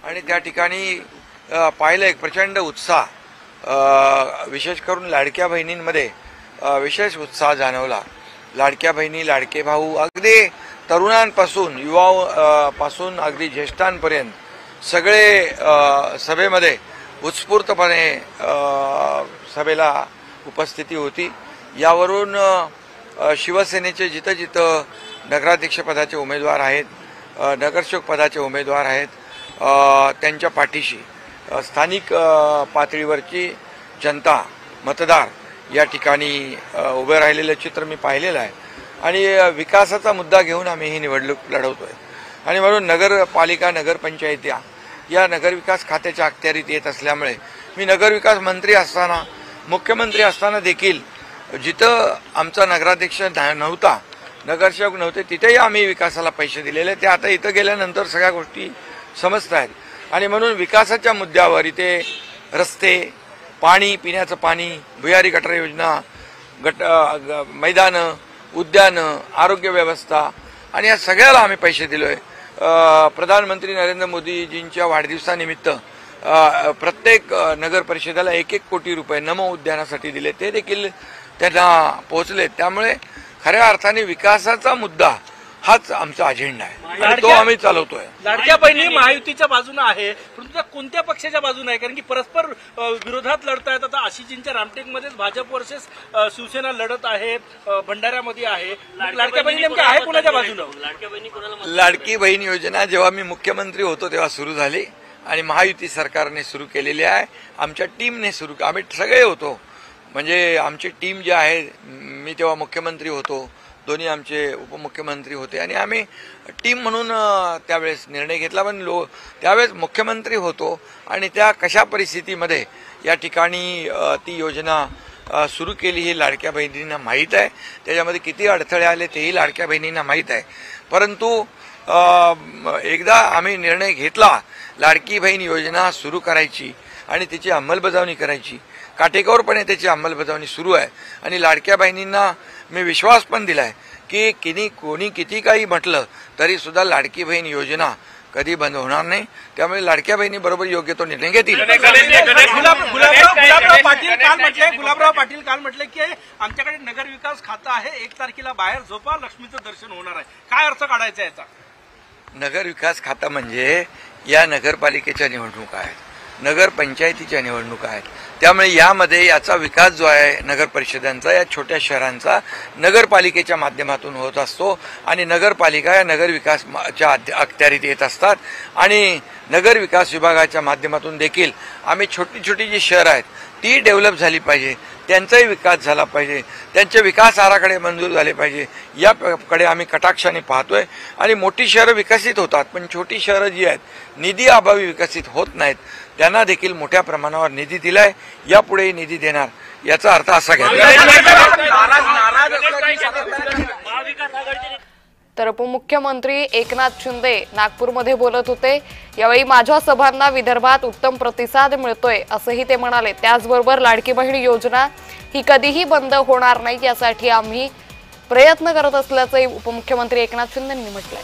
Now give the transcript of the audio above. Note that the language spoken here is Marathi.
आणि त्या ठिकाणी पाहिलं एक प्रचंड उत्साह, विशेष करून लाडक्या बहिणींमध्ये विशेष उत्साह जाणवला। लाडक्या बहिणी, लाडके भाऊ, अगदी तरुणांपासून युवापासून अगदी ज्येष्ठांपर्यंत सगळे सभेमध्ये उत्स्फूर्तपणे सभेला उपस्थिती होती। यावरून शिवसेनेचे जिथं जिथं नगराध्यक्ष पदाचे उमेदवार आहेत, नगरसेवक पदाचे उमेदवार आहेत, त्यांच्या पाठीशी स्थानिक पातळीवरची जनता, मतदार या ठिकाणी उभे राहिलेलं चित्र मी पाहिलेलं आहे। आणि विकासाचा मुद्दा घेऊन आम्ही ही निवडणूक लढवतोय। आणि म्हणून नगरपालिका, नगरपंचायती या नगरविकास खात्याच्या अखत्यारीत येत असल्यामुळे मी नगरविकास मंत्री असताना, मुख्यमंत्री असताना देखील जिथं आमचा नगराध्यक्ष नव्हता, नगरसेवक नव्हते, तिथेही आम्ही विकासाला पैसे दिलेले। ते आता इथं गेल्यानंतर सगळ्या गोष्टी समजत आहेत। आणि म्हणून विकासाच्या मुद्द्यावर इथे रस्ते, पाणी, पिण्याचं पाणी, भुयारी गटार योजना, मैदानं, उद्यानं, आरोग्य व्यवस्था आणि या सगळ्याला आम्ही पैसे दिलोय। प्रधानमंत्री नरेंद्र मोदीजींच्या वाढदिवसानिमित्त प्रत्येक नगर परिषदेला 1-1 कोटी रुपये नमो उद्यानासाठी दिले, ते देखील त्यांना पोहोचले। त्यामुळे खऱ्या अर्थाने विकासाचा मुद्दा हाच आमचा अजेंडा आहे, तो आम्ही चालवतोय। लाडक्या बहिणी महायुतीच्या बाजूने आहे, परंतु कोणत्या पक्षाच्या बाजूने आहे? कारण की परस्पर विरोधात लढतायत। आता आशिषजींच्या रामटेकमध्येच भाजप वर्सेस शिवसेना लढत आहे, भंडाऱ्यामध्ये आहे। लाडक्या बहिणी नेमक्या आहे कोणाच्या बाजूने? लाडकी बहीण योजना जेव्हा मी मुख्यमंत्री होतो तेव्हा सुरू झाली आणि महायुती सरकारने सुरू केलेली आहे। आमच्या टीमने सुरू, आम्ही सगळे होतो, म्हणजे आमची टीम जी आहे, मी तेव्हा मुख्यमंत्री होतो, दोन्ही आमचे उपमुख्यमंत्री होते आणि आम्ही टीम म्हणून त्यावेळेस निर्णय घेतला। पण त्यावेळेस मुख्यमंत्री होतो आणि त्या कशा परिस्थितीमध्ये या ठिकाणी ती योजना सुरू केली हे लाडक्या बहिणींना माहीत आहे। त्याच्यामध्ये किती अडथळे आले तेही लाडक्या बहिणींना माहीत आहे। परंतु एकदा आम्ही निर्णय घेतला लाडकी बहीण योजना सुरू करायची आणि तिची अंमलबजावणी करायची, काटेकोरपणे त्याची अंमलबजावणी सुरू आहे। आणि लाडक्या बहिणींना मी विश्वास पण दिलाय की कोणी किती काही म्हटलं तरी सुद्धा लाडकी बहीण योजना कधी बंद होणार नाही। त्यामुळे लाडक्या बहिणी बरोबर योग्य तो निर्णय घेतील। गुलाबराव पाटील काल म्हटले की आमच्याकडे नगर विकास खातं आहे, 1 तारखेला बाहेर झोपा, लक्ष्मीचं दर्शन होणार आहे। काय अर्थ काढायचा याचा? नगर विकास खातं म्हणजे या नगरपालिकेच्या निवडणुका आहेत, नगर पंचायतीच्या निवडणुका आहेत। त्यामुळे यामध्ये याचा विकास जो आहे नगर परिषदांचा, या छोट्या शहरांचा नगरपालिकेच्या माध्यमातून होत असतो आणि नगरपालिका या नगर विकासाच्या अखत्यारीत येत असतात। आणि नगर विकास विभागाच्या माध्यमातून देखील आम्ही छोटी छोटी जी शहरं आहेत ती डेव्हलप झाली पाहिजे, त्यांचाही विकास झाला पाहिजे, त्यांचे विकास आराखडे मंजूर झाले पाहिजे, याकडे आम्ही कटाक्षाने पाहतोय। आणि मोठी शहरं विकसित होतात, पण छोटी शहरं जी आहेत निधी अभावी विकसित होत नाहीत, त्यांना देखील मोठ्या प्रमाणावर निधी दिलाय, यापुढेही निधी देणार, याचा अर्थ असा घ्या। तर उपमुख्यमंत्री एकनाथ शिंदे नागपूरमध्ये बोलत होते। यावेळी माझ्या सभांना विदर्भात उत्तम प्रतिसाद मिळतोय असंही ते म्हणाले। त्याचबरोबर लाडकी बहीण योजना ही कधीही बंद होणार नाही यासाठी आम्ही प्रयत्न करत असल्याचे उपमुख्यमंत्री एकनाथ शिंदे यांनी म्हटलंय।